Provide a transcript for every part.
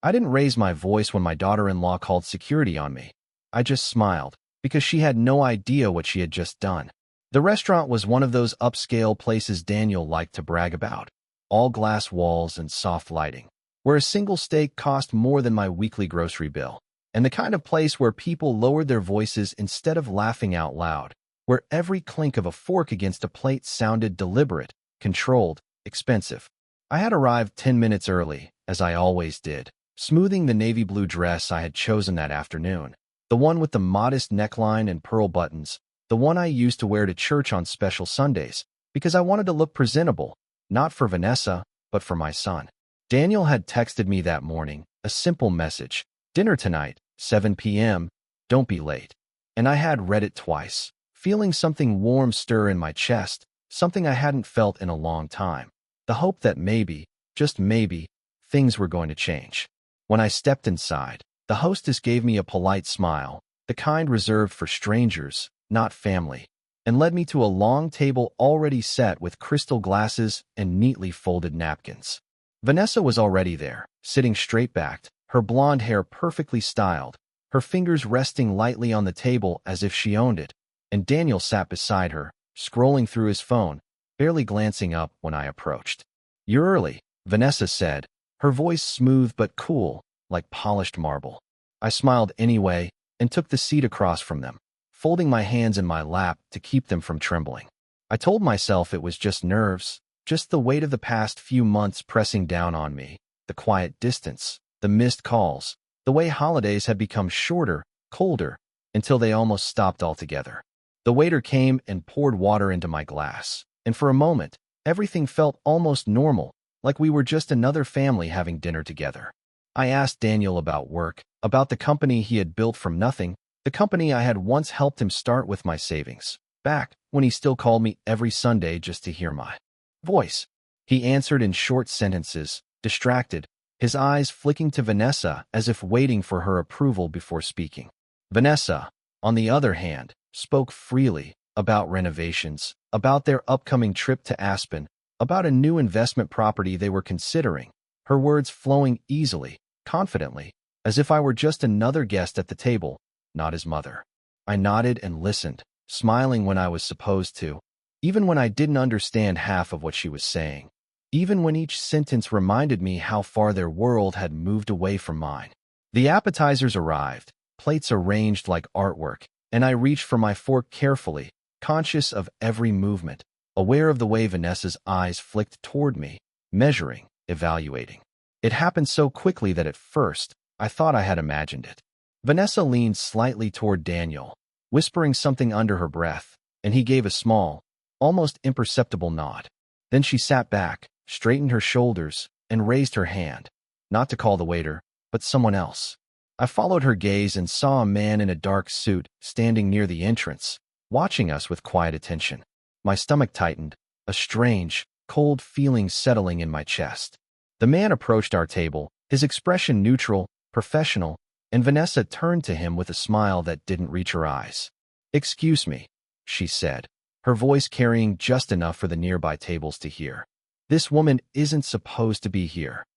I didn't raise my voice when my daughter-in-law called security on me. I just smiled, because she had no idea what she had just done. The restaurant was one of those upscale places Daniel liked to brag about. All glass walls and soft lighting, where a single steak cost more than my weekly grocery bill. And the kind of place where people lowered their voices instead of laughing out loud, where every clink of a fork against a plate sounded deliberate, controlled, expensive. I had arrived 10 minutes early, as I always did, smoothing the navy blue dress I had chosen that afternoon, the one with the modest neckline and pearl buttons, the one I used to wear to church on special Sundays, because I wanted to look presentable, not for Vanessa, but for my son. Daniel had texted me that morning, a simple message: dinner tonight, 7 p.m., don't be late. And I had read it twice, feeling something warm stir in my chest, something I hadn't felt in a long time. The hope that maybe, just maybe, things were going to change. When I stepped inside, the hostess gave me a polite smile, the kind reserved for strangers, not family, and led me to a long table already set with crystal glasses and neatly folded napkins. Vanessa was already there, sitting straight-backed, her blonde hair perfectly styled, her fingers resting lightly on the table as if she owned it, and Daniel sat beside her, scrolling through his phone, barely glancing up when I approached. "You're early," Vanessa said, her voice smooth but cool, like polished marble. I smiled anyway and took the seat across from them, folding my hands in my lap to keep them from trembling. I told myself it was just nerves, just the weight of the past few months pressing down on me, the quiet distance, the missed calls, the way holidays had become shorter, colder, until they almost stopped altogether. The waiter came and poured water into my glass, and for a moment, everything felt almost normal, like we were just another family having dinner together. I asked Daniel about work, about the company he had built from nothing, the company I had once helped him start with my savings, back when he still called me every Sunday just to hear my voice. He answered in short sentences, distracted, his eyes flicking to Vanessa as if waiting for her approval before speaking. Vanessa, on the other hand, spoke freely about renovations, about their upcoming trip to Aspen, about a new investment property they were considering, her words flowing easily, confidently, as if I were just another guest at the table, not his mother. I nodded and listened, smiling when I was supposed to, even when I didn't understand half of what she was saying, even when each sentence reminded me how far their world had moved away from mine. The appetizers arrived, plates arranged like artwork, and I reached for my fork carefully, conscious of every movement, aware of the way Vanessa's eyes flicked toward me, measuring, evaluating. It happened so quickly that at first, I thought I had imagined it. Vanessa leaned slightly toward Daniel, whispering something under her breath, and he gave a small, almost imperceptible nod. Then she sat back, straightened her shoulders, and raised her hand, not to call the waiter, but someone else. I followed her gaze and saw a man in a dark suit standing near the entrance, watching us with quiet attention. My stomach tightened, a strange, cold feeling settling in my chest. The man approached our table, his expression neutral, professional, and Vanessa turned to him with a smile that didn't reach her eyes. "Excuse me," she said, her voice carrying just enough for the nearby tables to hear. "This woman isn't supposed to be here."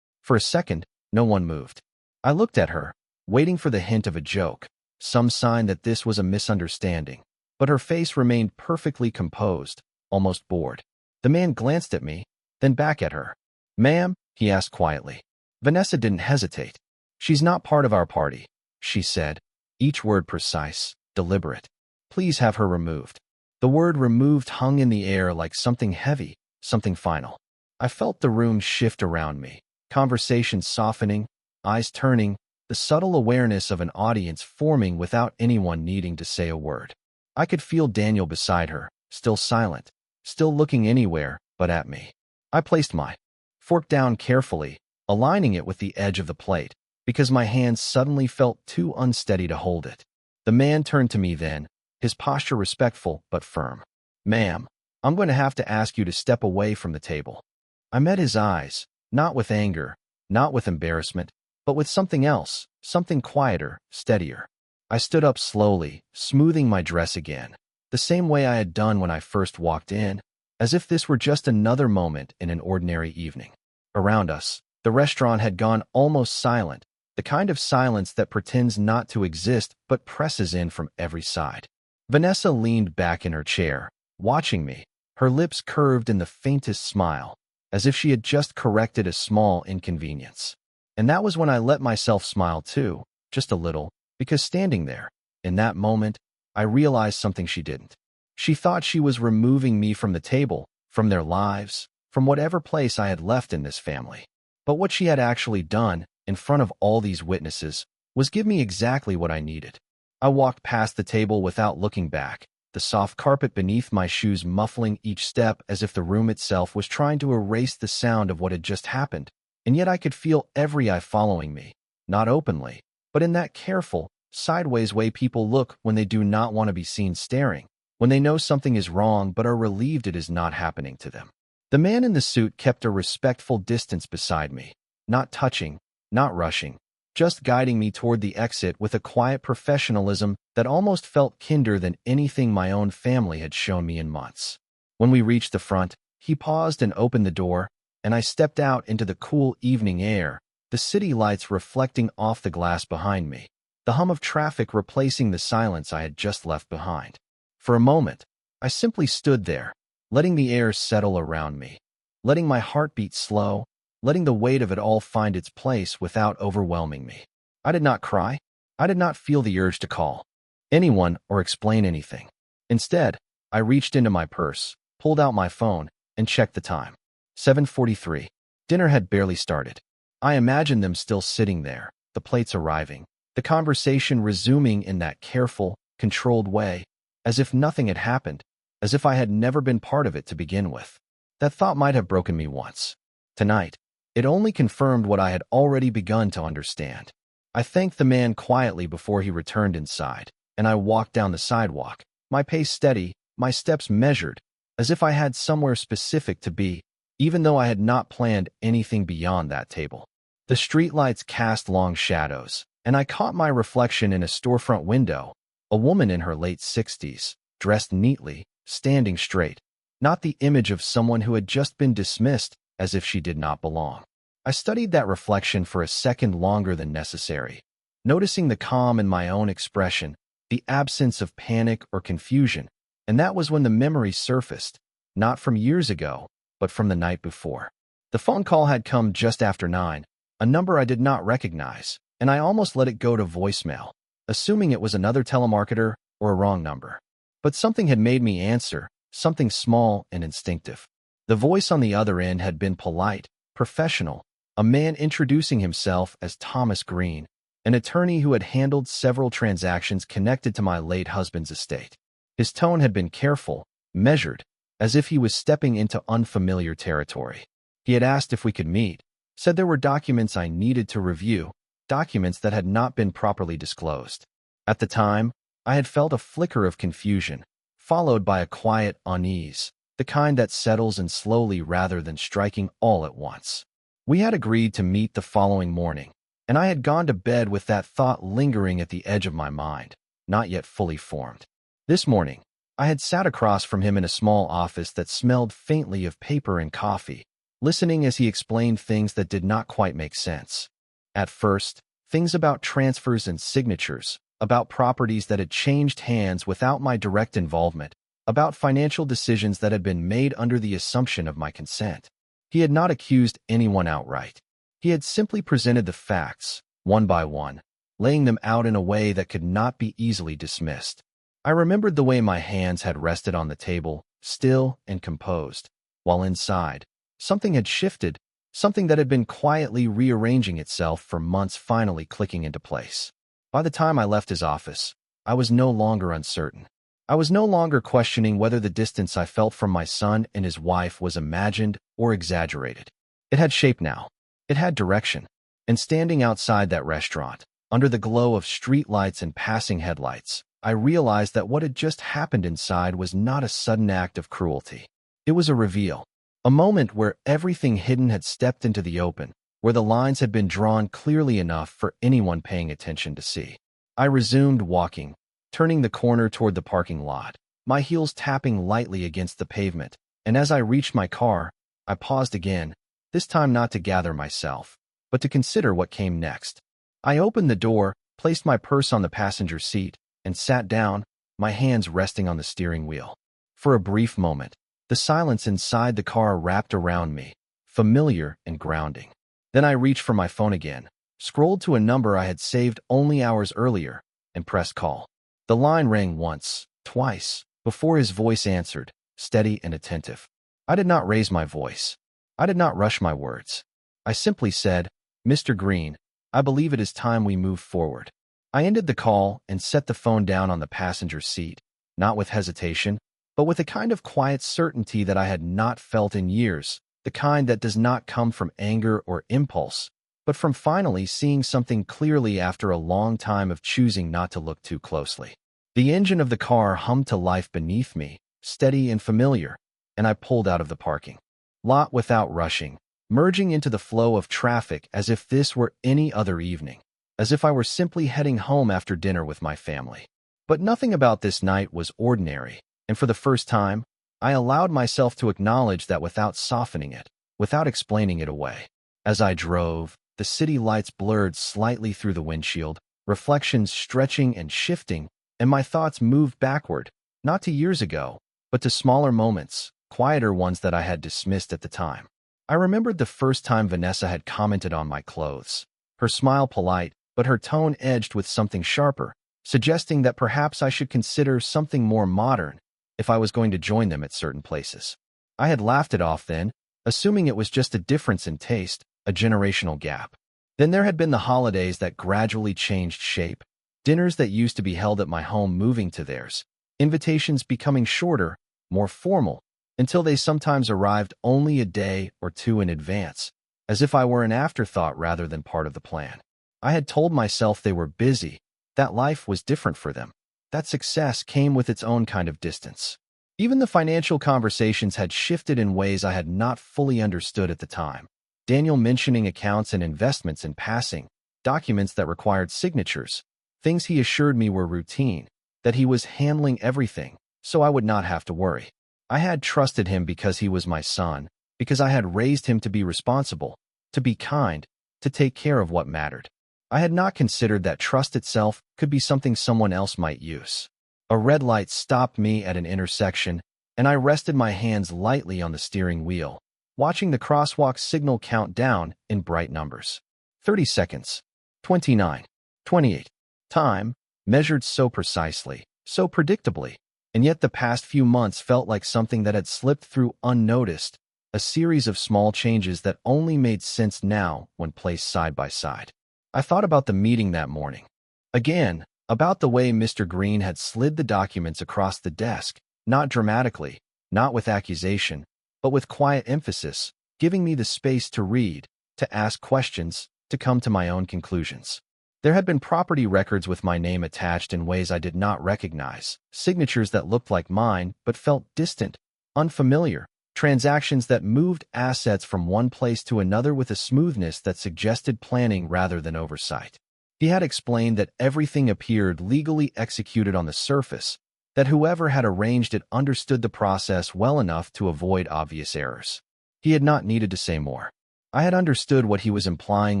For a second, no one moved. I looked at her, waiting for the hint of a joke, some sign that this was a misunderstanding, but her face remained perfectly composed, almost bored. The man glanced at me, then back at her. "Ma'am?" he asked quietly. Vanessa didn't hesitate. "She's not part of our party," she said, each word precise, deliberate. "Please have her removed." The word removed hung in the air like something heavy, something final. I felt the room shift around me, conversation softening, eyes turning, the subtle awareness of an audience forming without anyone needing to say a word. I could feel Daniel beside her, still silent, still looking anywhere but at me. I placed my fork down carefully, aligning it with the edge of the plate, because my hands suddenly felt too unsteady to hold it. The man turned to me then, his posture respectful but firm. "Ma'am, I'm going to have to ask you to step away from the table." I met his eyes, not with anger, not with embarrassment, but with something else, something quieter, steadier. I stood up slowly, smoothing my dress again, the same way I had done when I first walked in, as if this were just another moment in an ordinary evening. Around us, The restaurant had gone almost silent, the kind of silence that pretends not to exist but presses in from every side. Vanessa leaned back in her chair, watching me, her lips curved in the faintest smile, as if she had just corrected a small inconvenience. And that was when I let myself smile too, just a little, because standing there, in that moment, I realized something she didn't. She thought she was removing me from the table, from their lives, from whatever place I had left in this family. But what she had actually done, in front of all these witnesses, was give me exactly what I needed. I walked past the table without looking back, the soft carpet beneath my shoes muffling each step as if the room itself was trying to erase the sound of what had just happened. And yet I could feel every eye following me, not openly, but in that careful, sideways way people look when they do not want to be seen staring, when they know something is wrong but are relieved it is not happening to them. The man in the suit kept a respectful distance beside me, not touching, not rushing, just guiding me toward the exit with a quiet professionalism that almost felt kinder than anything my own family had shown me in months. When we reached the front, he paused and opened the door, and I stepped out into the cool evening air, the city lights reflecting off the glass behind me, the hum of traffic replacing the silence I had just left behind. For a moment, I simply stood there, letting the air settle around me, letting my heartbeat slow, letting the weight of it all find its place without overwhelming me. I did not cry. I did not feel the urge to call anyone or explain anything. Instead, I reached into my purse, pulled out my phone, and checked the time. 7:43. Dinner had barely started. I imagined them still sitting there, the plates arriving, the conversation resuming in that careful, controlled way, as if nothing had happened, as if I had never been part of it to begin with. That thought might have broken me once. Tonight, it only confirmed what I had already begun to understand. I thanked the man quietly before he returned inside, and I walked down the sidewalk, my pace steady, my steps measured, as if I had somewhere specific to be, even though I had not planned anything beyond that table. The streetlights cast long shadows, and I caught my reflection in a storefront window, a woman in her late 60s, dressed neatly, standing straight, not the image of someone who had just been dismissed as if she did not belong. I studied that reflection for a second longer than necessary, noticing the calm in my own expression, the absence of panic or confusion, and that was when the memory surfaced, not from years ago, but from the night before. The phone call had come just after 9, a number I did not recognize, and I almost let it go to voicemail, assuming it was another telemarketer or a wrong number. But something had made me answer, something small and instinctive. The voice on the other end had been polite, professional, a man introducing himself as Thomas Green, an attorney who had handled several transactions connected to my late husband's estate. His tone had been careful, measured, as if he was stepping into unfamiliar territory. He had asked if we could meet, said there were documents I needed to review, documents that had not been properly disclosed. At the time, I had felt a flicker of confusion, followed by a quiet unease, the kind that settles in slowly rather than striking all at once. We had agreed to meet the following morning, and I had gone to bed with that thought lingering at the edge of my mind, not yet fully formed. This morning, I had sat across from him in a small office that smelled faintly of paper and coffee, listening as he explained things that did not quite make sense. At first, things about transfers and signatures, about properties that had changed hands without my direct involvement, about financial decisions that had been made under the assumption of my consent. He had not accused anyone outright. He had simply presented the facts, one by one, laying them out in a way that could not be easily dismissed. I remembered the way my hands had rested on the table, still and composed, while inside, something had shifted, something that had been quietly rearranging itself for months finally clicking into place. By the time I left his office, I was no longer uncertain. I was no longer questioning whether the distance I felt from my son and his wife was imagined or exaggerated. It had shape now. It had direction. And standing outside that restaurant, under the glow of street lights and passing headlights, I realized that what had just happened inside was not a sudden act of cruelty. It was a reveal, a moment where everything hidden had stepped into the open, where the lines had been drawn clearly enough for anyone paying attention to see. I resumed walking, turning the corner toward the parking lot, my heels tapping lightly against the pavement, and as I reached my car, I paused again, this time not to gather myself, but to consider what came next. I opened the door, placed my purse on the passenger seat, and sat down, my hands resting on the steering wheel. For a brief moment, the silence inside the car wrapped around me, familiar and grounding. Then I reached for my phone again, scrolled to a number I had saved only hours earlier, and pressed call. The line rang once, twice, before his voice answered, steady and attentive. I did not raise my voice. I did not rush my words. I simply said, "Mr. Green, I believe it is time we move forward." I ended the call and set the phone down on the passenger seat, not with hesitation, but with a kind of quiet certainty that I had not felt in years, the kind that does not come from anger or impulse, but from finally seeing something clearly after a long time of choosing not to look too closely. The engine of the car hummed to life beneath me, steady and familiar, and I pulled out of the parking lot without rushing, merging into the flow of traffic as if this were any other evening, as if I were simply heading home after dinner with my family. But nothing about this night was ordinary, and for the first time, I allowed myself to acknowledge that without softening it, without explaining it away. As I drove, the city lights blurred slightly through the windshield, reflections stretching and shifting, and my thoughts moved backward, not to years ago, but to smaller moments, quieter ones that I had dismissed at the time. I remembered the first time Vanessa had commented on my clothes, her smile polite, but her tone edged with something sharper, suggesting that perhaps I should consider something more modern if I was going to join them at certain places. I had laughed it off then, assuming it was just a difference in taste, a generational gap. Then there had been the holidays that gradually changed shape, dinners that used to be held at my home moving to theirs, invitations becoming shorter, more formal, until they sometimes arrived only a day or two in advance, as if I were an afterthought rather than part of the plan. I had told myself they were busy, that life was different for them, that success came with its own kind of distance. Even the financial conversations had shifted in ways I had not fully understood at the time. Daniel mentioning accounts and investments in passing, documents that required signatures, things he assured me were routine, that he was handling everything, so I would not have to worry. I had trusted him because he was my son, because I had raised him to be responsible, to be kind, to take care of what mattered. I had not considered that trust itself could be something someone else might use. A red light stopped me at an intersection, and I rested my hands lightly on the steering wheel, watching the crosswalk signal count down in bright numbers. 30 seconds. 29. 28. Time, measured so precisely, so predictably, and yet the past few months felt like something that had slipped through unnoticed, a series of small changes that only made sense now when placed side by side. I thought about the meeting that morning. Again, about the way Mr. Green had slid the documents across the desk, not dramatically, not with accusation, but with quiet emphasis, giving me the space to read, to ask questions, to come to my own conclusions. There had been property records with my name attached in ways I did not recognize, signatures that looked like mine but felt distant, unfamiliar, transactions that moved assets from one place to another with a smoothness that suggested planning rather than oversight. He had explained that everything appeared legally executed on the surface, that whoever had arranged it understood the process well enough to avoid obvious errors. He had not needed to say more. I had understood what he was implying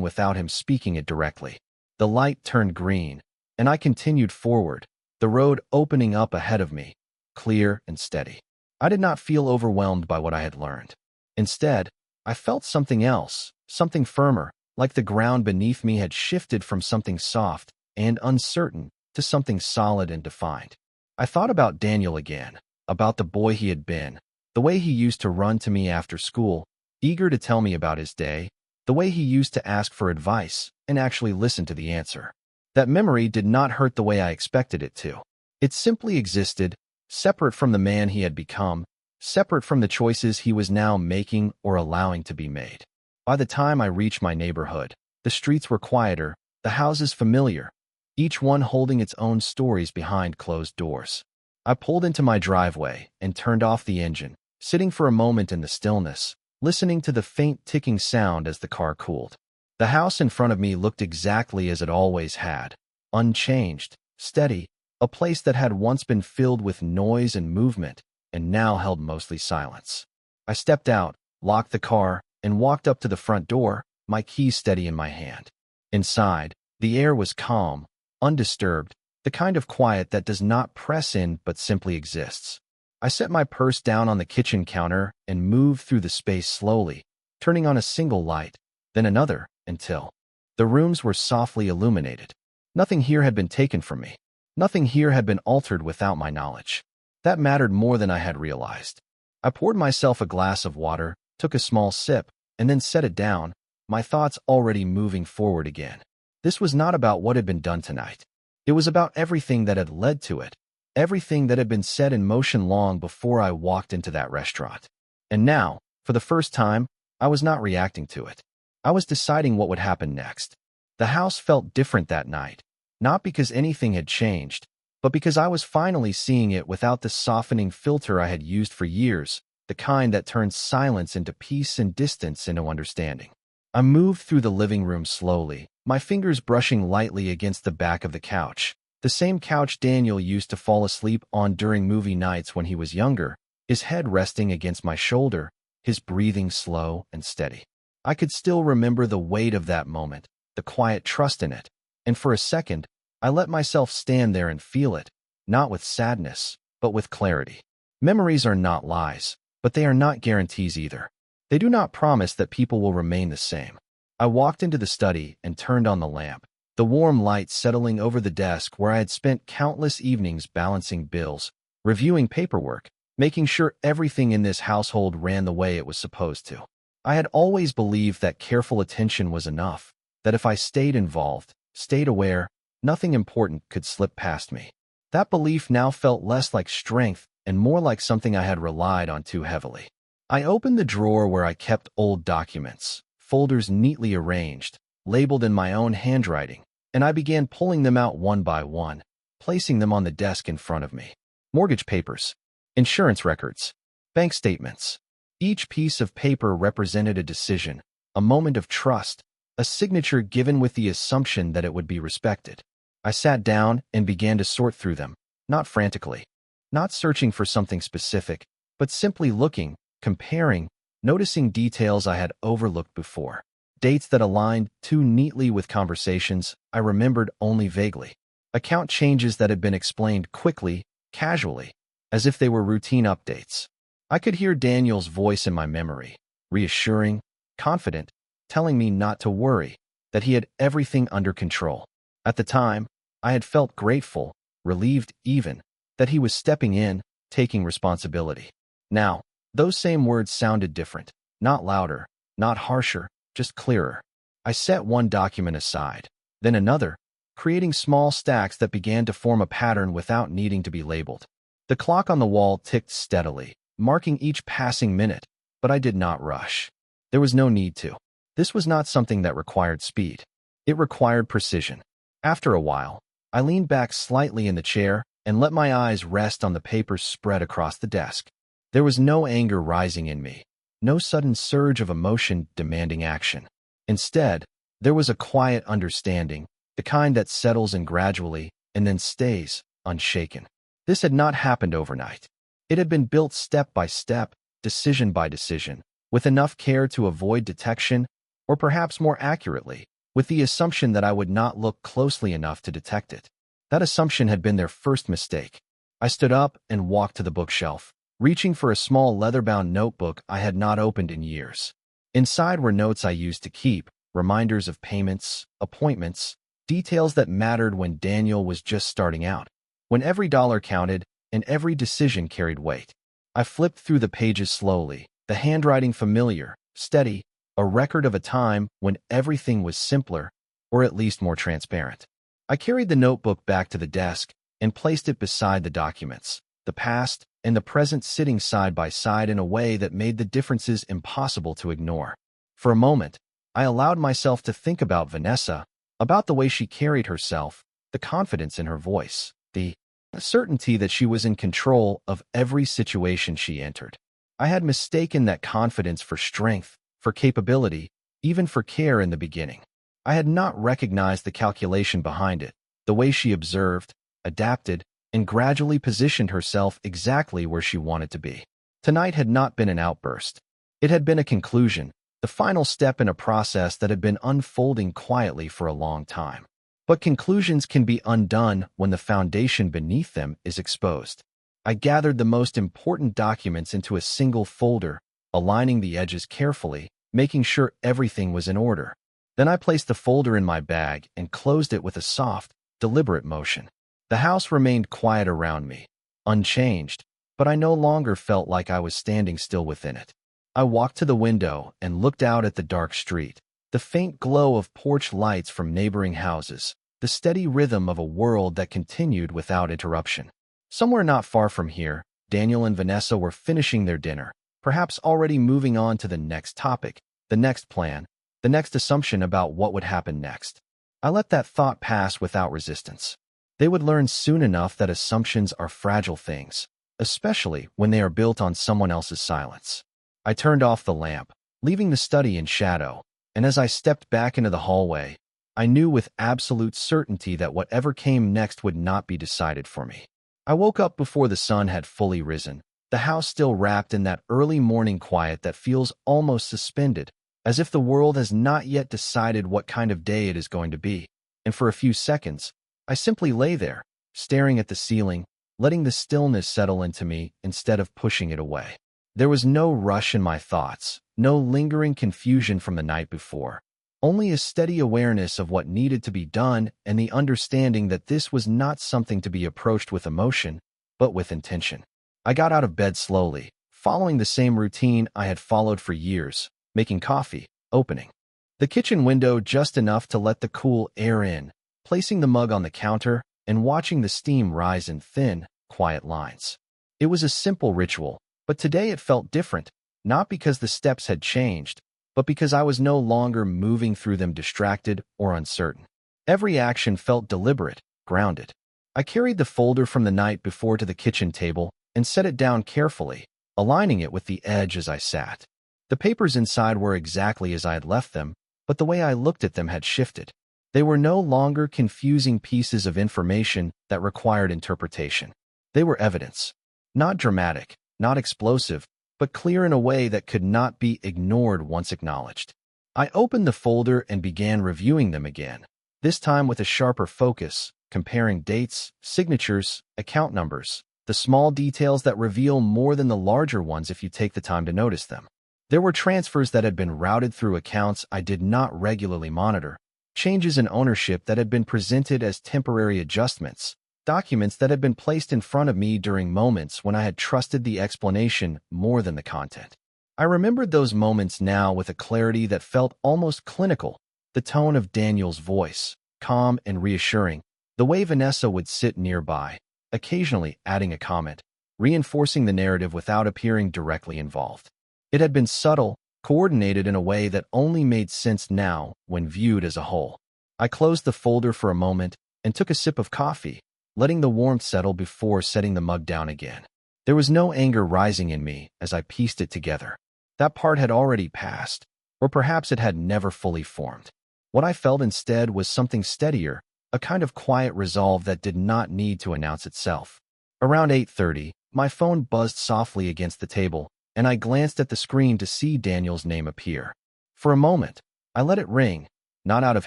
without him speaking it directly. The light turned green, and I continued forward, the road opening up ahead of me, clear and steady. I did not feel overwhelmed by what I had learned. Instead, I felt something else, something firmer, like the ground beneath me had shifted from something soft and uncertain to something solid and defined. I thought about Daniel again, about the boy he had been, the way he used to run to me after school, eager to tell me about his day, the way he used to ask for advice and actually listen to the answer. That memory did not hurt the way I expected it to. It simply existed, separate from the man he had become, separate from the choices he was now making or allowing to be made. By the time I reached my neighborhood, the streets were quieter, the houses familiar, each one holding its own stories behind closed doors. I pulled into my driveway and turned off the engine, sitting for a moment in the stillness, listening to the faint ticking sound as the car cooled. The house in front of me looked exactly as it always had, unchanged, steady, a place that had once been filled with noise and movement, and now held mostly silence. I stepped out, locked the car, and walked up to the front door, my keys steady in my hand. Inside, the air was calm, undisturbed, the kind of quiet that does not press in but simply exists. I set my purse down on the kitchen counter and moved through the space slowly, turning on a single light, then another, until the rooms were softly illuminated. Nothing here had been taken from me. Nothing here had been altered without my knowledge. That mattered more than I had realized. I poured myself a glass of water, took a small sip, and then set it down, my thoughts already moving forward again. This was not about what had been done tonight. It was about everything that had led to it, everything that had been set in motion long before I walked into that restaurant. And now, for the first time, I was not reacting to it. I was deciding what would happen next. The house felt different that night, not because anything had changed, but because I was finally seeing it without the softening filter I had used for years, the kind that turns silence into peace and distance into understanding. I moved through the living room slowly, my fingers brushing lightly against the back of the couch, the same couch Daniel used to fall asleep on during movie nights when he was younger, his head resting against my shoulder, his breathing slow and steady. I could still remember the weight of that moment, the quiet trust in it, and for a second, I let myself stand there and feel it, not with sadness, but with clarity. Memories are not lies, but they are not guarantees either. They do not promise that people will remain the same. I walked into the study and turned on the lamp, the warm light settling over the desk where I had spent countless evenings balancing bills, reviewing paperwork, making sure everything in this household ran the way it was supposed to. I had always believed that careful attention was enough, that if I stayed involved, stayed aware, nothing important could slip past me. That belief now felt less like strength and more like something I had relied on too heavily. I opened the drawer where I kept old documents, folders neatly arranged, labeled in my own handwriting, and I began pulling them out one by one, placing them on the desk in front of me. Mortgage papers, insurance records, bank statements. Each piece of paper represented a decision, a moment of trust, a signature given with the assumption that it would be respected. I sat down and began to sort through them, not frantically, not searching for something specific, but simply looking, comparing, noticing details I had overlooked before. Dates that aligned too neatly with conversations I remembered only vaguely. Account changes that had been explained quickly, casually, as if they were routine updates. I could hear Daniel's voice in my memory, reassuring, confident, telling me not to worry, that he had everything under control. At the time, I had felt grateful, relieved even, that he was stepping in, taking responsibility. Now, those same words sounded different, not louder, not harsher, just clearer. I set one document aside, then another, creating small stacks that began to form a pattern without needing to be labeled. The clock on the wall ticked steadily, marking each passing minute, but I did not rush. There was no need to. This was not something that required speed. It required precision. After a while, I leaned back slightly in the chair and let my eyes rest on the papers spread across the desk. There was no anger rising in me, no sudden surge of emotion demanding action. Instead, there was a quiet understanding, the kind that settles in gradually and then stays unshaken. This had not happened overnight. It had been built step by step, decision by decision, with enough care to avoid detection, or perhaps more accurately, with the assumption that I would not look closely enough to detect it. That assumption had been their first mistake. I stood up and walked to the bookshelf, reaching for a small leather-bound notebook I had not opened in years. Inside were notes I used to keep, reminders of payments, appointments, details that mattered when Daniel was just starting out, when every dollar counted and every decision carried weight. I flipped through the pages slowly, the handwriting familiar, steady, a record of a time when everything was simpler, or at least more transparent. I carried the notebook back to the desk and placed it beside the documents, the past and the present sitting side by side in a way that made the differences impossible to ignore. For a moment, I allowed myself to think about Vanessa, about the way she carried herself, the confidence in her voice, the certainty that she was in control of every situation she entered. I had mistaken that confidence for strength, for capability, even for care in the beginning. I had not recognized the calculation behind it, the way she observed, adapted, and gradually positioned herself exactly where she wanted to be. Tonight had not been an outburst. It had been a conclusion, the the final step in a process that had been unfolding quietly for a long time. But conclusions can be undone when the foundation beneath them is exposed. I gathered the most important documents into a single folder, aligning the edges carefully, making sure everything was in order. Then I placed the folder in my bag and closed it with a soft, deliberate motion. The house remained quiet around me, unchanged, but I no longer felt like I was standing still within it. I walked to the window and looked out at the dark street, the faint glow of porch lights from neighboring houses, the steady rhythm of a world that continued without interruption. Somewhere not far from here, Daniel and Vanessa were finishing their dinner, perhaps already moving on to the next topic, the next plan, the next assumption about what would happen next. I let that thought pass without resistance. They would learn soon enough that assumptions are fragile things, especially when they are built on someone else's silence. I turned off the lamp, leaving the study in shadow, and as I stepped back into the hallway, I knew with absolute certainty that whatever came next would not be decided for me. I woke up before the sun had fully risen, the house still wrapped in that early morning quiet that feels almost suspended, as if the world has not yet decided what kind of day it is going to be. And for a few seconds, I simply lay there, staring at the ceiling, letting the stillness settle into me instead of pushing it away. There was no rush in my thoughts, no lingering confusion from the night before, only a steady awareness of what needed to be done and the understanding that this was not something to be approached with emotion, but with intention. I got out of bed slowly, following the same routine I had followed for years, making coffee, opening the kitchen window just enough to let the cool air in, placing the mug on the counter, and watching the steam rise in thin, quiet lines. It was a simple ritual, but today it felt different, not because the steps had changed, but because I was no longer moving through them distracted or uncertain. Every action felt deliberate, grounded. I carried the folder from the night before to the kitchen table and set it down carefully, aligning it with the edge as I sat. The papers inside were exactly as I had left them, but the way I looked at them had shifted. They were no longer confusing pieces of information that required interpretation. They were evidence. Not dramatic, not explosive, but clear in a way that could not be ignored once acknowledged. I opened the folder and began reviewing them again, this time with a sharper focus, comparing dates, signatures, account numbers, the small details that reveal more than the larger ones if you take the time to notice them. There were transfers that had been routed through accounts I did not regularly monitor, changes in ownership that had been presented as temporary adjustments, documents that had been placed in front of me during moments when I had trusted the explanation more than the content. I remembered those moments now with a clarity that felt almost clinical, the tone of Daniel's voice, calm and reassuring, the way Vanessa would sit nearby, occasionally adding a comment, reinforcing the narrative without appearing directly involved. It had been subtle, coordinated in a way that only made sense now when viewed as a whole. I closed the folder for a moment and took a sip of coffee, letting the warmth settle before setting the mug down again. There was no anger rising in me as I pieced it together. That part had already passed, or perhaps it had never fully formed. What I felt instead was something steadier, a kind of quiet resolve that did not need to announce itself. Around 8:30, my phone buzzed softly against the table, and I glanced at the screen to see Daniel's name appear. For a moment, I let it ring, not out of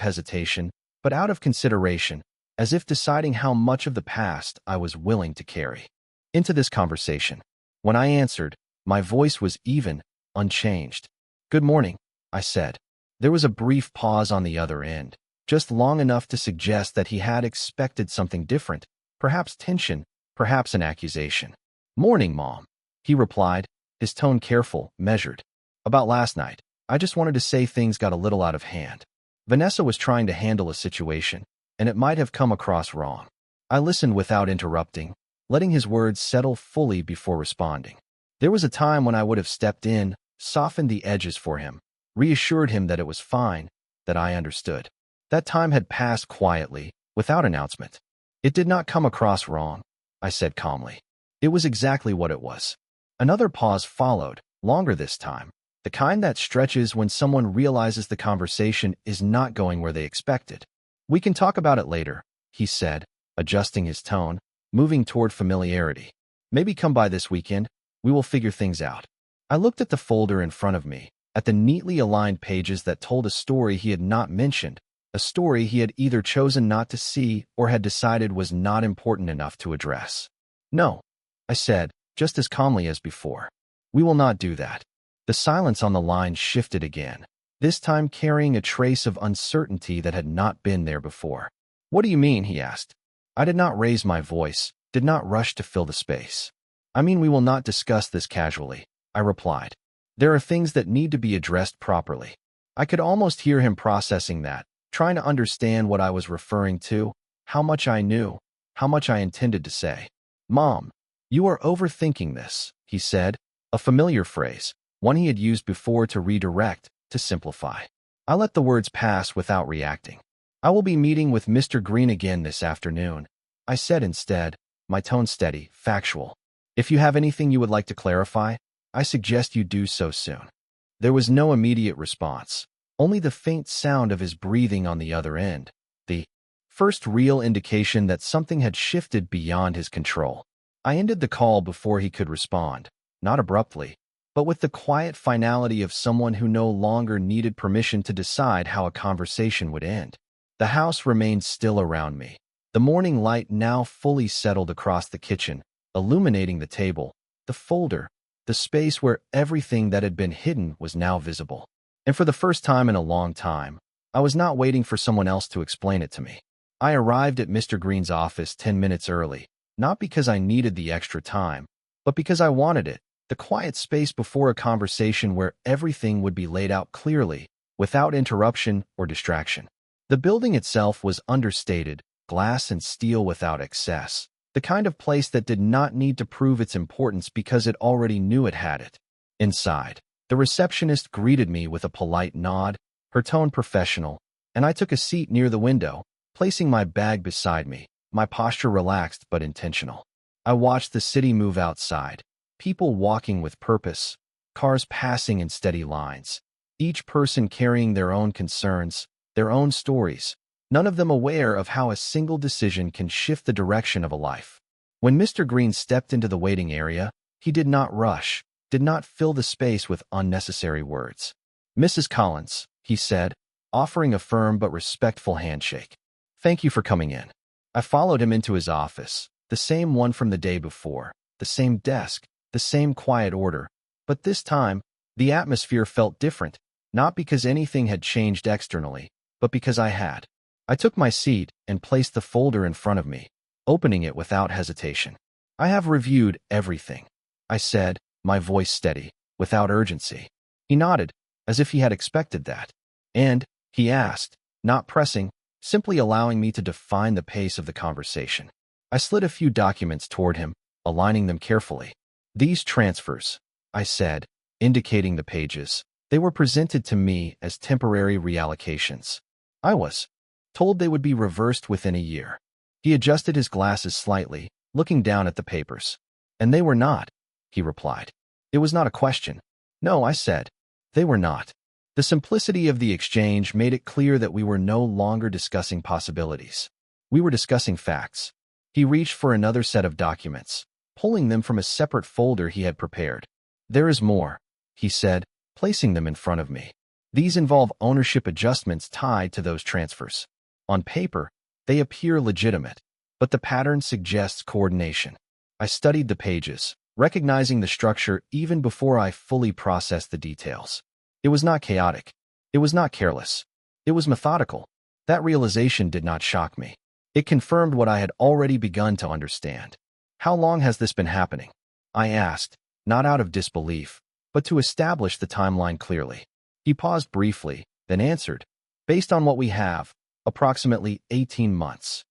hesitation, but out of consideration, as if deciding how much of the past I was willing to carry into this conversation. When I answered, my voice was even, unchanged. "Good morning," I said. There was a brief pause on the other end, just long enough to suggest that he had expected something different, perhaps tension, perhaps an accusation. "Morning, Mom," he replied, his tone careful, measured. "About last night, I just wanted to say things got a little out of hand. Vanessa was trying to handle a situation, and it might have come across wrong." I listened without interrupting, letting his words settle fully before responding. There was a time when I would have stepped in, softened the edges for him, reassured him that it was fine, that I understood. That time had passed quietly, without announcement. "It did not come across wrong," I said calmly. It was exactly what it was. Another pause followed, longer this time, the kind that stretches when someone realizes the conversation is not going where they expected. "We can talk about it later," he said, adjusting his tone, moving toward familiarity. "Maybe come by this weekend. We will figure things out." I looked at the folder in front of me, at the neatly aligned pages that told a story he had not mentioned, a story he had either chosen not to see or had decided was not important enough to address. "No," I said, just as calmly as before. "We will not do that." The silence on the line shifted again, this time carrying a trace of uncertainty that had not been there before. "What do you mean?" he asked. I did not raise my voice, did not rush to fill the space. "I mean, we will not discuss this casually," I replied. "There are things that need to be addressed properly." I could almost hear him processing that, trying to understand what I was referring to, how much I knew, how much I intended to say. "Mom, you are overthinking this," he said, a familiar phrase, one he had used before to redirect, to simplify. I let the words pass without reacting. "I will be meeting with Mr. Green again this afternoon," I said instead, my tone steady, factual. "If you have anything you would like to clarify, I suggest you do so soon." There was no immediate response, only the faint sound of his breathing on the other end, the first real indication that something had shifted beyond his control. I ended the call before he could respond, not abruptly, but with the quiet finality of someone who no longer needed permission to decide how a conversation would end. The house remained still around me, the morning light now fully settled across the kitchen, illuminating the table, the folder, the space where everything that had been hidden was now visible. And for the first time in a long time, I was not waiting for someone else to explain it to me. I arrived at Mr. Green's office 10 minutes early, not because I needed the extra time, but because I wanted it, the quiet space before a conversation where everything would be laid out clearly, without interruption or distraction. The building itself was understated, glass and steel without excess, the kind of place that did not need to prove its importance because it already knew it had it. Inside, the receptionist greeted me with a polite nod, her tone professional, and I took a seat near the window, placing my bag beside me, my posture relaxed but intentional. I watched the city move outside, people walking with purpose, cars passing in steady lines, each person carrying their own concerns, their own stories, none of them aware of how a single decision can shift the direction of a life. When Mr. Green stepped into the waiting area, he did not rush, did not fill the space with unnecessary words. "Mrs. Collins," he said, offering a firm but respectful handshake. "Thank you for coming in." I followed him into his office, the same one from the day before, the same desk, the same quiet order, but this time, the atmosphere felt different, not because anything had changed externally, but because I had. I took my seat and placed the folder in front of me, opening it without hesitation. "I have reviewed everything," I said, my voice steady, without urgency. He nodded, as if he had expected that. "And," he asked, not pressing, simply allowing me to define the pace of the conversation. I slid a few documents toward him, aligning them carefully. "These transfers," I said, indicating the pages, "they were presented to me as temporary reallocations. I was told they would be reversed within a year." He adjusted his glasses slightly, looking down at the papers. "And they were not," he replied. It was not a question. "No," I said. "They were not." The simplicity of the exchange made it clear that we were no longer discussing possibilities. We were discussing facts. He reached for another set of documents, pulling them from a separate folder he had prepared. "There is more," he said, placing them in front of me. "These involve ownership adjustments tied to those transfers. On paper, they appear legitimate, but the pattern suggests coordination." I studied the pages, recognizing the structure even before I fully processed the details. It was not chaotic. It was not careless. It was methodical. That realization did not shock me. It confirmed what I had already begun to understand. "How long has this been happening?" I asked, not out of disbelief, but to establish the timeline clearly. He paused briefly, then answered, "Based on what we have, approximately 18 months.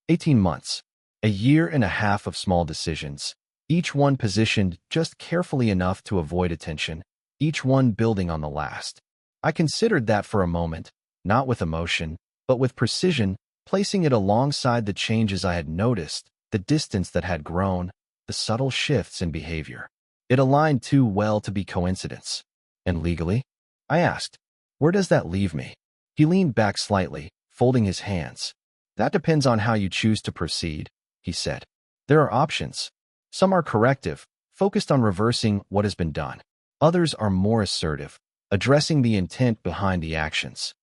18 months. A year and a half of small decisions, each one positioned just carefully enough to avoid attention, each one building on the last." I considered that for a moment, not with emotion, but with precision, placing it alongside the changes I had noticed, the distance that had grown, the subtle shifts in behavior. It aligned too well to be coincidence. "And legally?" I asked. "Where does that leave me?" He leaned back slightly, folding his hands. "That depends on how you choose to proceed," he said. "There are options. Some are corrective, focused on reversing what has been done. Others are more assertive, addressing the intent behind the actions.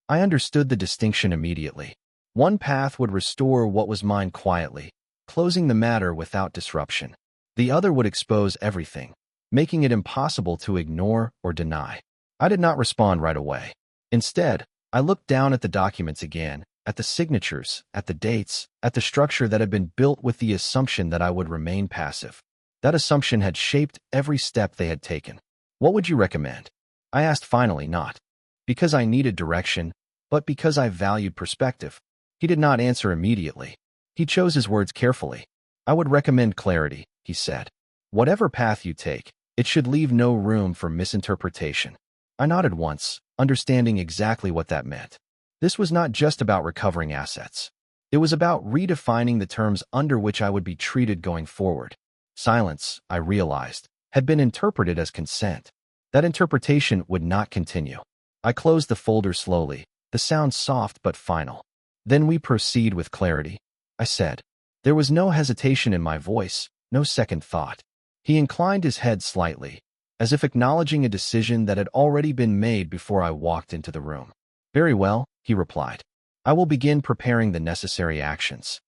I understood the distinction immediately. One path would restore what was mine quietly, closing the matter without disruption. The other would expose everything, making it impossible to ignore or deny. I did not respond right away. Instead, I looked down at the documents again, at the signatures, at the dates, at the structure that had been built with the assumption that I would remain passive. That assumption had shaped every step they had taken. What would you recommend? I asked finally, not because I needed direction, but because I valued perspective. He did not answer immediately. He chose his words carefully. I would recommend clarity, he said. Whatever path you take, it should leave no room for misinterpretation. I nodded once, understanding exactly what that meant. This was not just about recovering assets. It was about redefining the terms under which I would be treated going forward. Silence, I realized, had been interpreted as consent. That interpretation would not continue. I closed the folder slowly, the sound soft but final. Then we proceed with clarity, I said. There was no hesitation in my voice, no second thought. He inclined his head slightly, as if acknowledging a decision that had already been made before I walked into the room. Very well, he replied. I will begin preparing the necessary actions.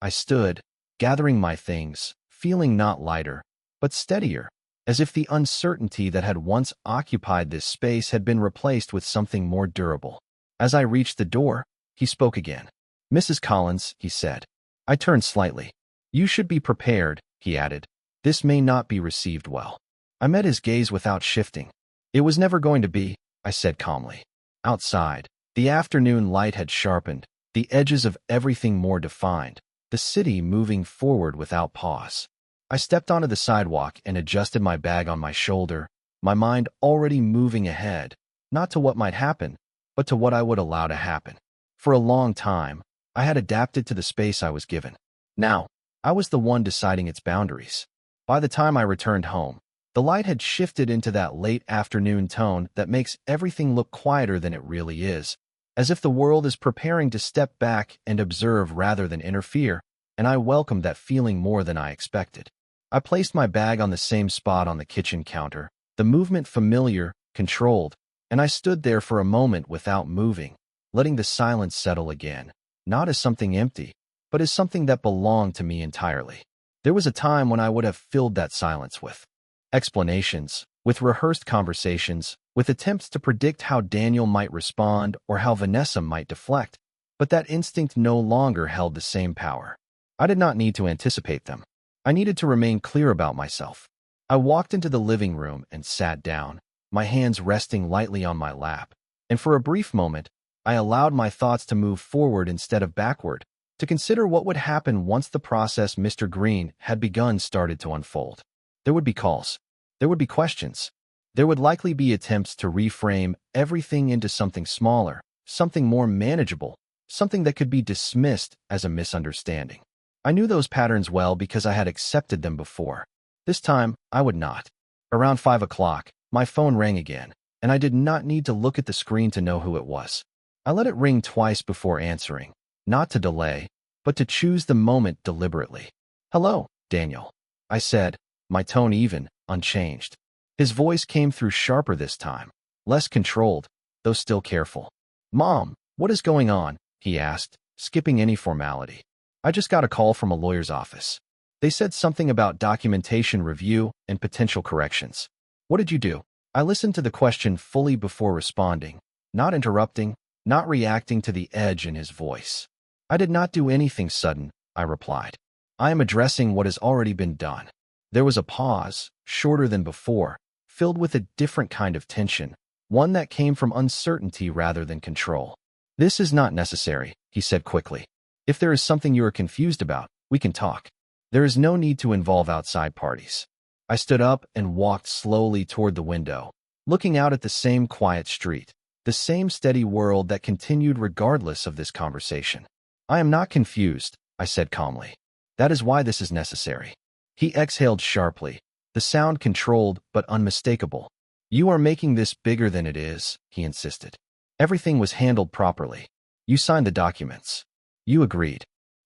I stood, gathering my things, feeling not lighter, but steadier, as if the uncertainty that had once occupied this space had been replaced with something more durable. As I reached the door, he spoke again. Mrs. Collins, he said. I turned slightly. You should be prepared, he added. This may not be received well. I met his gaze without shifting. It was never going to be, I said calmly. Outside, the afternoon light had sharpened, the edges of everything more defined, the city moving forward without pause. I stepped onto the sidewalk and adjusted my bag on my shoulder, my mind already moving ahead, not to what might happen, but to what I would allow to happen. For a long time, I had adapted to the space I was given. Now, I was the one deciding its boundaries. By the time I returned home, the light had shifted into that late afternoon tone that makes everything look quieter than it really is, as if the world is preparing to step back and observe rather than interfere, and I welcomed that feeling more than I expected. I placed my bag on the same spot on the kitchen counter, the movement familiar, controlled, and I stood there for a moment without moving, letting the silence settle again, not as something empty, but as something that belonged to me entirely. There was a time when I would have filled that silence with explanations, with rehearsed conversations, with attempts to predict how Daniel might respond or how Vanessa might deflect, but that instinct no longer held the same power. I did not need to anticipate them. I needed to remain clear about myself. I walked into the living room and sat down, my hands resting lightly on my lap, and for a brief moment, I allowed my thoughts to move forward instead of backward, to consider what would happen once the process Mr. Green had begun started to unfold. There would be calls. There would be questions. There would likely be attempts to reframe everything into something smaller, something more manageable, something that could be dismissed as a misunderstanding. I knew those patterns well because I had accepted them before. This time, I would not. Around 5 o'clock, my phone rang again, and I did not need to look at the screen to know who it was. I let it ring twice before answering, not to delay, but to choose the moment deliberately. Hello, Daniel, I said, my tone even, unchanged. His voice came through sharper this time, less controlled, though still careful. Mom, what is going on? He asked, skipping any formality. I just got a call from a lawyer's office. They said something about documentation review and potential corrections. What did you do? I listened to the question fully before responding, not interrupting, not reacting to the edge in his voice. I did not do anything sudden, I replied. I am addressing what has already been done. There was a pause, shorter than before, filled with a different kind of tension, one that came from uncertainty rather than control. This is not necessary, he said quickly. If there is something you are confused about, we can talk. There is no need to involve outside parties. I stood up and walked slowly toward the window, looking out at the same quiet street, the same steady world that continued regardless of this conversation. I am not confused, I said calmly. That is why this is necessary. He exhaled sharply, the sound controlled but unmistakable. You are making this bigger than it is, he insisted. Everything was handled properly. You signed the documents. You agreed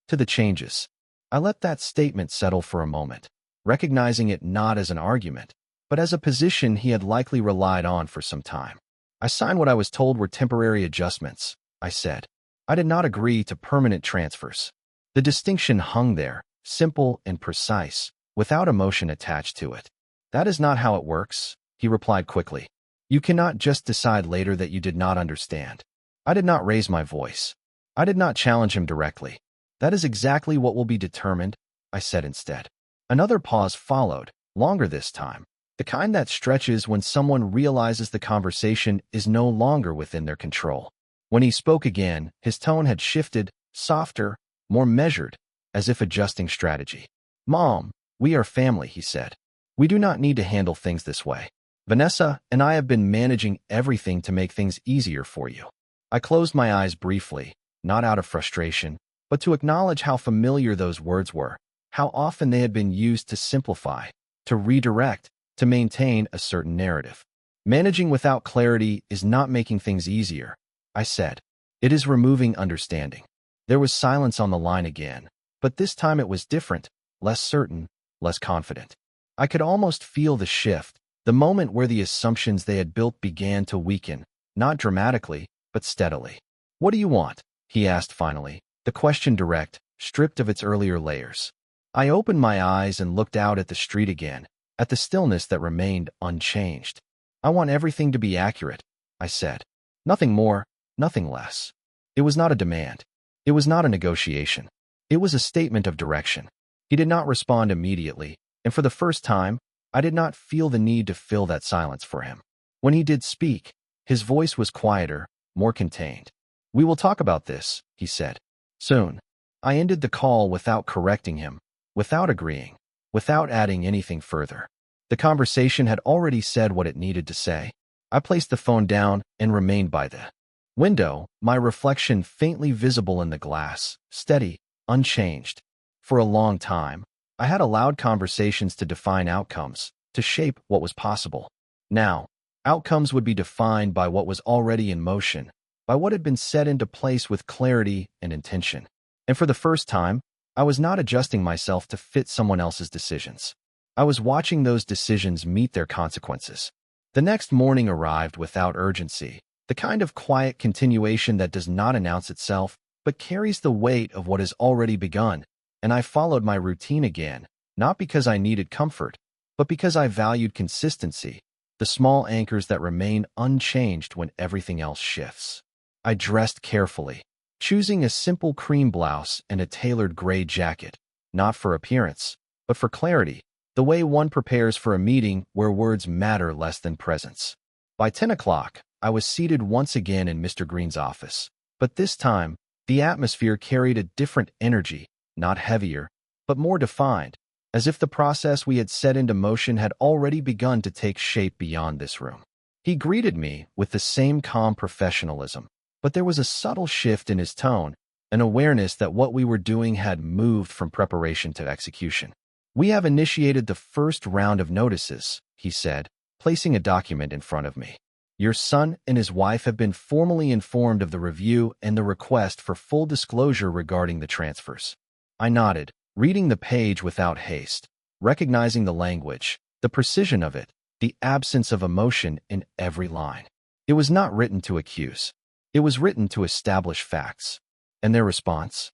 to the changes. I let that statement settle for a moment, recognizing it not as an argument, but as a position he had likely relied on for some time. I signed what I was told were temporary adjustments, I said. I did not agree to permanent transfers. The distinction hung there, simple and precise, without emotion attached to it. That is not how it works, he replied quickly. You cannot just decide later that you did not understand. I did not raise my voice. I did not challenge him directly. That is exactly what will be determined, I said instead. Another pause followed, longer this time, the kind that stretches when someone realizes the conversation is no longer within their control. When he spoke again, his tone had shifted, softer, more measured, as if adjusting strategy. Mom, we are family, he said. We do not need to handle things this way. Vanessa and I have been managing everything to make things easier for you. I closed my eyes briefly, not out of frustration, but to acknowledge how familiar those words were, how often they had been used to simplify, to redirect, to maintain a certain narrative. Managing without clarity is not making things easier, I said. It is removing understanding. There was silence on the line again, but this time it was different, less certain, less confident. I could almost feel the shift, the moment where the assumptions they had built began to weaken, not dramatically, but steadily. What do you want? He asked finally, the question direct, stripped of its earlier layers. I opened my eyes and looked out at the street again, at the stillness that remained unchanged. I want everything to be accurate, I said. Nothing more, nothing less. It was not a demand. It was not a negotiation. It was a statement of direction. He did not respond immediately, and for the first time, I did not feel the need to fill that silence for him. When he did speak, his voice was quieter, more contained. We will talk about this, he said. Soon. I ended the call without correcting him, without agreeing, without adding anything further. The conversation had already said what it needed to say. I placed the phone down and remained by the window, my reflection faintly visible in the glass, steady, unchanged. For a long time, I had allowed conversations to define outcomes, to shape what was possible. Now, outcomes would be defined by what was already in motion, by what had been set into place with clarity and intention. And for the first time, I was not adjusting myself to fit someone else's decisions. I was watching those decisions meet their consequences. The next morning arrived without urgency, the kind of quiet continuation that does not announce itself, but carries the weight of what has already begun, and I followed my routine again, not because I needed comfort, but because I valued consistency, the small anchors that remain unchanged when everything else shifts. I dressed carefully, choosing a simple cream blouse and a tailored gray jacket, not for appearance, but for clarity, the way one prepares for a meeting where words matter less than presence. By 10 o'clock, I was seated once again in Mr. Green's office, but this time, the atmosphere carried a different energy, not heavier, but more defined, as if the process we had set into motion had already begun to take shape beyond this room. He greeted me with the same calm professionalism, but there was a subtle shift in his tone, an awareness that what we were doing had moved from preparation to execution. We have initiated the first round of notices, he said, placing a document in front of me. Your son and his wife have been formally informed of the review and the request for full disclosure regarding the transfers. I nodded, reading the page without haste, recognizing the language, the precision of it, the absence of emotion in every line. It was not written to accuse. It was written to establish facts. And their response?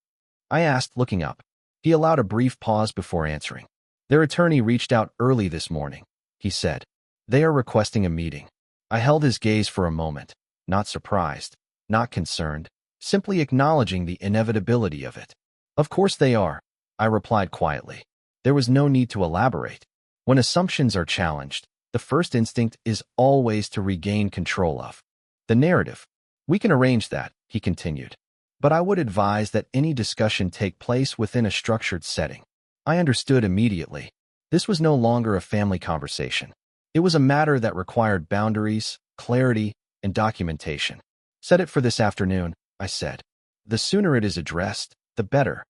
I asked, looking up. He allowed a brief pause before answering. Their attorney reached out early this morning, he said. They are requesting a meeting. I held his gaze for a moment, not surprised, not concerned, simply acknowledging the inevitability of it. Of course they are, I replied quietly. There was no need to elaborate. When assumptions are challenged, the first instinct is always to regain control of the narrative. We can arrange that, he continued. But I would advise that any discussion take place within a structured setting. I understood immediately. This was no longer a family conversation. It was a matter that required boundaries, clarity, and documentation. Set it for this afternoon, I said. The sooner it is addressed, the better.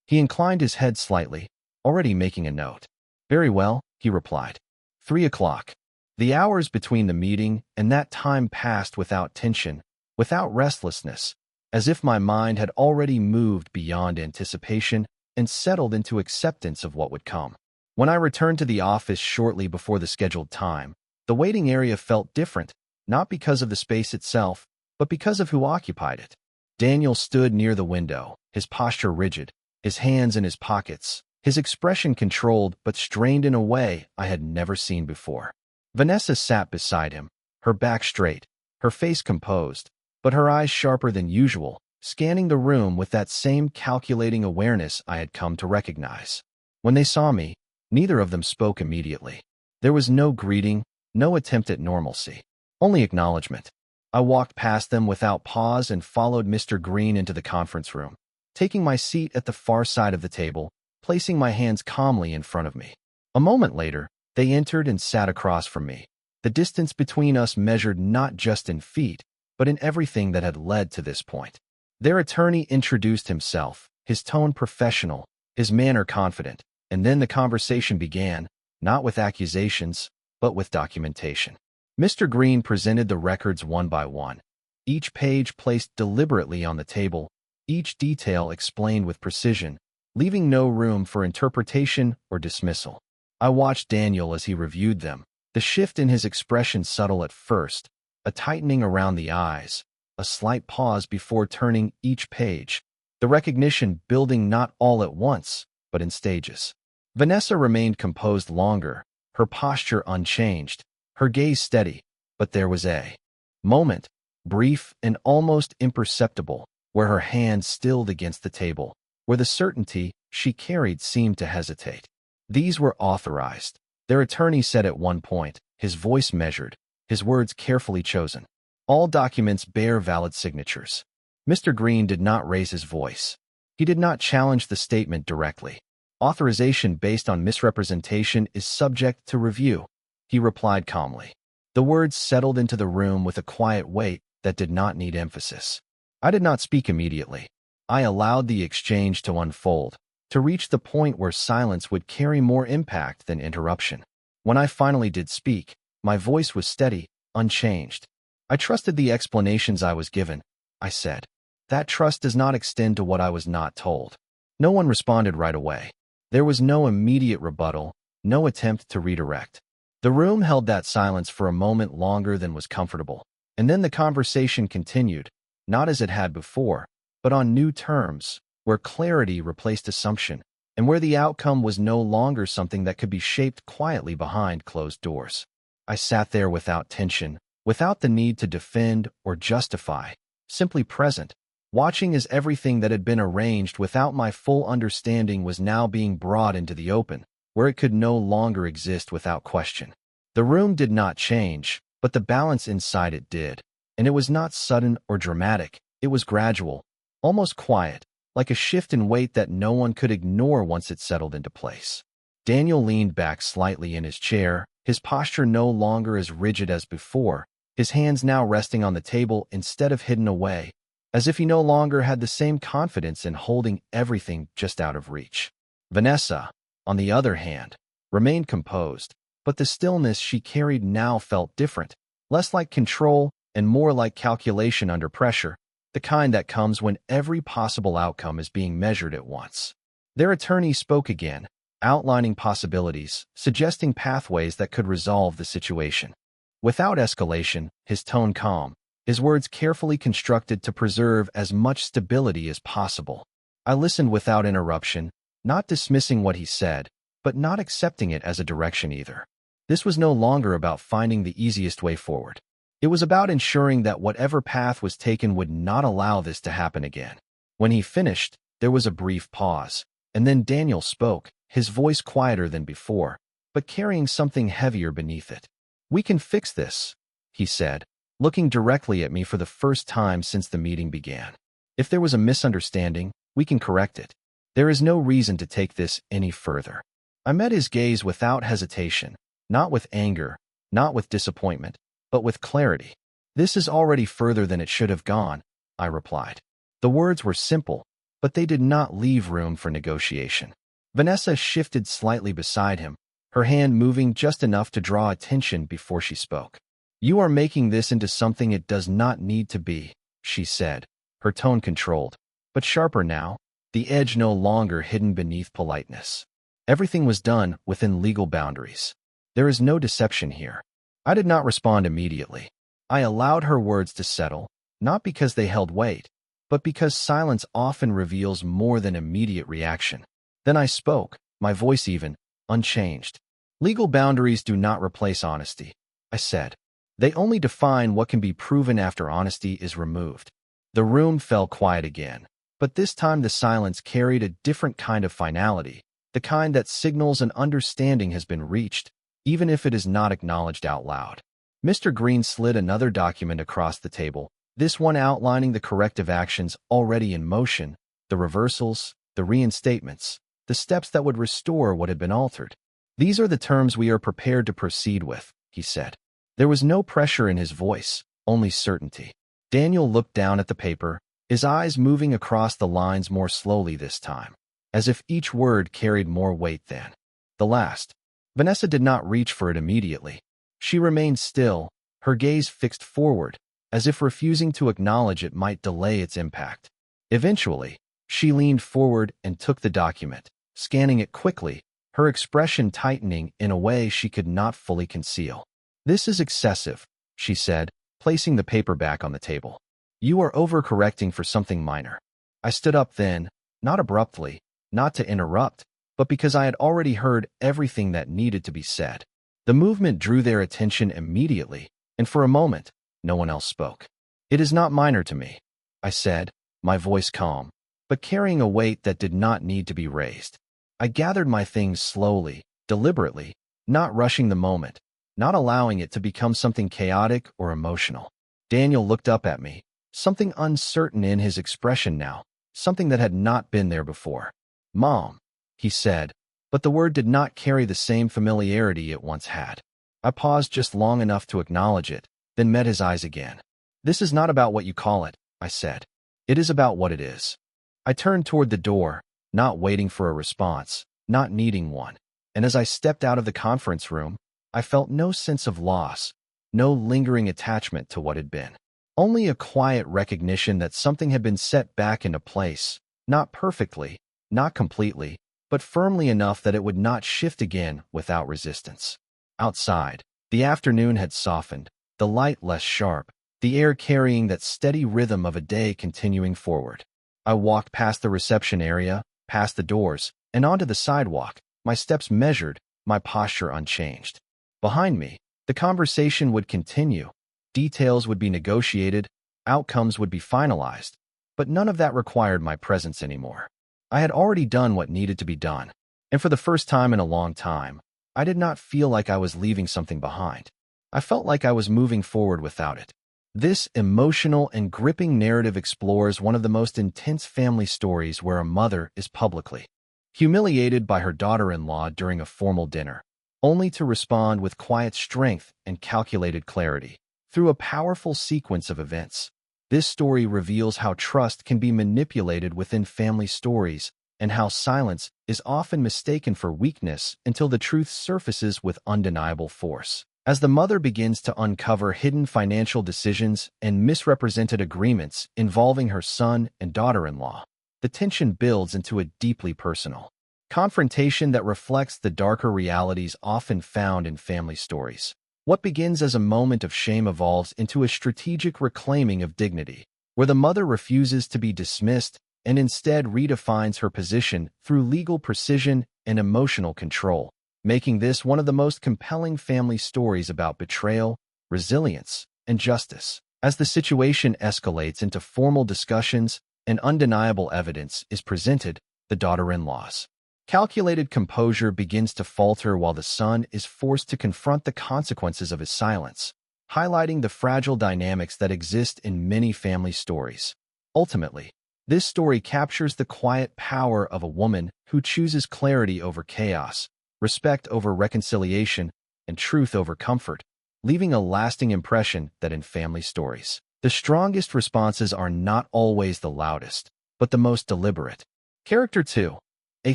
He inclined his head slightly, already making a note. Very well, he replied. 3 o'clock. The hours between the meeting and that time passed without tension, without restlessness, as if my mind had already moved beyond anticipation and settled into acceptance of what would come. When I returned to the office shortly before the scheduled time, the waiting area felt different, not because of the space itself, but because of who occupied it. Daniel stood near the window, his posture rigid, his hands in his pockets, his expression controlled but strained in a way I had never seen before. Vanessa sat beside him, her back straight, her face composed, but her eyes sharper than usual, scanning the room with that same calculating awareness I had come to recognize. When they saw me, neither of them spoke immediately. There was no greeting, no attempt at normalcy, only acknowledgement. I walked past them without pause and followed Mr. Green into the conference room, taking my seat at the far side of the table, placing my hands calmly in front of me. A moment later, they entered and sat across from me. The distance between us measured not just in feet, but in everything that had led to this point. Their attorney introduced himself, his tone professional, his manner confident, and then the conversation began, not with accusations, but with documentation. Mr. Green presented the records one by one, each page placed deliberately on the table, each detail explained with precision, leaving no room for interpretation or dismissal. I watched Daniel as he reviewed them, the shift in his expression subtle at first, a tightening around the eyes, a slight pause before turning each page, the recognition building not all at once, but in stages. Vanessa remained composed longer, her posture unchanged, her gaze steady, but there was a moment, brief and almost imperceptible, where her hand stilled against the table, where the certainty she carried seemed to hesitate. These were authorized, their attorney said at one point, his voice measured, his words carefully chosen. All documents bear valid signatures. Mr. Green did not raise his voice. He did not challenge the statement directly. Authorization based on misrepresentation is subject to review, he replied calmly. The words settled into the room with a quiet weight that did not need emphasis. I did not speak immediately. I allowed the exchange to unfold, to reach the point where silence would carry more impact than interruption. When I finally did speak, my voice was steady, unchanged. I trusted the explanations I was given, I said. That trust does not extend to what I was not told. No one responded right away. There was no immediate rebuttal, no attempt to redirect. The room held that silence for a moment longer than was comfortable, and then the conversation continued, not as it had before, but on new terms, where clarity replaced assumption, and where the outcome was no longer something that could be shaped quietly behind closed doors. I sat there without tension, without the need to defend or justify, simply present, watching as everything that had been arranged without my full understanding was now being brought into the open, where it could no longer exist without question. The room did not change, but the balance inside it did, and it was not sudden or dramatic, it was gradual, almost quiet, like a shift in weight that no one could ignore once it settled into place. Daniel leaned back slightly in his chair, his posture no longer as rigid as before, his hands now resting on the table instead of hidden away, as if he no longer had the same confidence in holding everything just out of reach. Vanessa, on the other hand, remained composed, but the stillness she carried now felt different, less like control and more like calculation under pressure, the kind that comes when every possible outcome is being measured at once. Their attorney spoke again, outlining possibilities, suggesting pathways that could resolve the situation. Without escalation, his tone calm, his words carefully constructed to preserve as much stability as possible. I listened without interruption, not dismissing what he said, but not accepting it as a direction either. This was no longer about finding the easiest way forward. It was about ensuring that whatever path was taken would not allow this to happen again. When he finished, there was a brief pause, and then Daniel spoke, his voice quieter than before, but carrying something heavier beneath it. "We can fix this," he said, looking directly at me for the first time since the meeting began. "If there was a misunderstanding, we can correct it. There is no reason to take this any further." I met his gaze without hesitation, not with anger, not with disappointment, but with clarity. "This is already further than it should have gone," I replied. The words were simple, but they did not leave room for negotiation. Vanessa shifted slightly beside him, her hand moving just enough to draw attention before she spoke. "You are making this into something it does not need to be," she said, her tone controlled, but sharper now, the edge no longer hidden beneath politeness. Everything was done within legal boundaries. There is no deception here. I did not respond immediately. I allowed her words to settle, not because they held weight, but because silence often reveals more than immediate reaction. Then I spoke, my voice even, unchanged. Legal boundaries do not replace honesty, I said. They only define what can be proven after honesty is removed. The room fell quiet again, but this time the silence carried a different kind of finality, the kind that signals an understanding has been reached, even if it is not acknowledged out loud. Mr. Green slid another document across the table, this one outlining the corrective actions already in motion, the reversals, the reinstatements, the steps that would restore what had been altered. These are the terms we are prepared to proceed with, he said. There was no pressure in his voice, only certainty. Daniel looked down at the paper, his eyes moving across the lines more slowly this time, as if each word carried more weight than the last. Vanessa did not reach for it immediately. She remained still, her gaze fixed forward, as if refusing to acknowledge it might delay its impact. Eventually, she leaned forward and took the document, scanning it quickly, her expression tightening in a way she could not fully conceal. "This is excessive," she said, placing the paper back on the table. "You are overcorrecting for something minor." I stood up then, not abruptly, not to interrupt, but because I had already heard everything that needed to be said. The movement drew their attention immediately, and for a moment, no one else spoke. "It is not minor to me," I said, my voice calm, but carrying a weight that did not need to be raised. I gathered my things slowly, deliberately, not rushing the moment, not allowing it to become something chaotic or emotional. Daniel looked up at me, something uncertain in his expression now, something that had not been there before. "Mom," he said, but the word did not carry the same familiarity it once had. I paused just long enough to acknowledge it, then met his eyes again. "This is not about what you call it," I said. "It is about what it is." I turned toward the door, not waiting for a response, not needing one, and as I stepped out of the conference room, I felt no sense of loss, no lingering attachment to what had been. Only a quiet recognition that something had been set back into place, not perfectly, not completely, but firmly enough that it would not shift again without resistance. Outside, the afternoon had softened, the light less sharp, the air carrying that steady rhythm of a day continuing forward. I walked past the reception area, past the doors, and onto the sidewalk, my steps measured, my posture unchanged. Behind me, the conversation would continue, details would be negotiated, outcomes would be finalized, but none of that required my presence anymore. I had already done what needed to be done, and for the first time in a long time, I did not feel like I was leaving something behind. I felt like I was moving forward without it. This emotional and gripping narrative explores one of the most intense family stories where a mother is publicly humiliated by her daughter-in-law during a formal dinner, only to respond with quiet strength and calculated clarity. Through a powerful sequence of events, this story reveals how trust can be manipulated within family stories and how silence is often mistaken for weakness until the truth surfaces with undeniable force. As the mother begins to uncover hidden financial decisions and misrepresented agreements involving her son and daughter-in-law, the tension builds into a deeply personal confrontation that reflects the darker realities often found in family stories. What begins as a moment of shame evolves into a strategic reclaiming of dignity, where the mother refuses to be dismissed and instead redefines her position through legal precision and emotional control, making this one of the most compelling family stories about betrayal, resilience, and justice. As the situation escalates into formal discussions and undeniable evidence is presented, the daughter-in-law's calculated composure begins to falter while the son is forced to confront the consequences of his silence, highlighting the fragile dynamics that exist in many family stories. Ultimately, this story captures the quiet power of a woman who chooses clarity over chaos, respect over reconciliation, and truth over comfort, leaving a lasting impression that in family stories, the strongest responses are not always the loudest, but the most deliberate. Character 2. A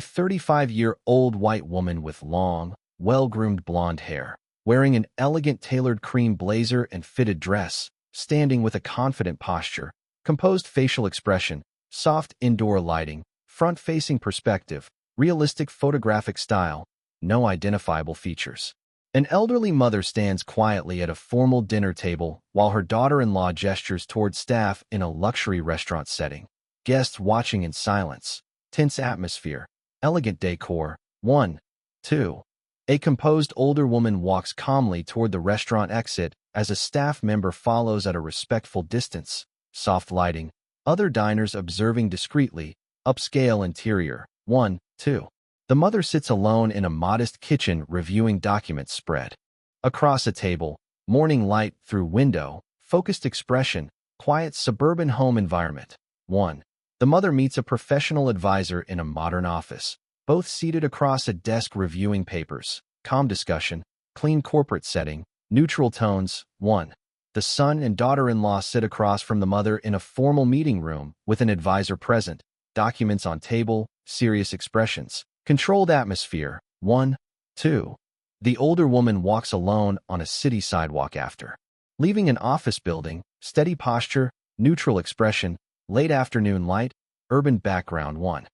35-year-old white woman with long, well-groomed blonde hair, wearing an elegant tailored cream blazer and fitted dress, standing with a confident posture, composed facial expression, soft indoor lighting, front-facing perspective, realistic photographic style, no identifiable features. An elderly mother stands quietly at a formal dinner table while her daughter-in-law gestures toward staff in a luxury restaurant setting. Guests watching in silence. Tense atmosphere. Elegant decor. 1. 2. A composed older woman walks calmly toward the restaurant exit as a staff member follows at a respectful distance. Soft lighting. Other diners observing discreetly. Upscale interior. 1. 2. The mother sits alone in a modest kitchen reviewing documents spread. Across a table, morning light through window, focused expression, quiet suburban home environment. 1. The mother meets a professional advisor in a modern office, both seated across a desk reviewing papers. Calm discussion, clean corporate setting, neutral tones. 1. The son and daughter-in-law sit across from the mother in a formal meeting room with an advisor present, documents on table, serious expressions. Controlled atmosphere. 1. 2. The older woman walks alone on a city sidewalk after leaving an office building. Steady posture, neutral expression, late afternoon light, urban background. 1.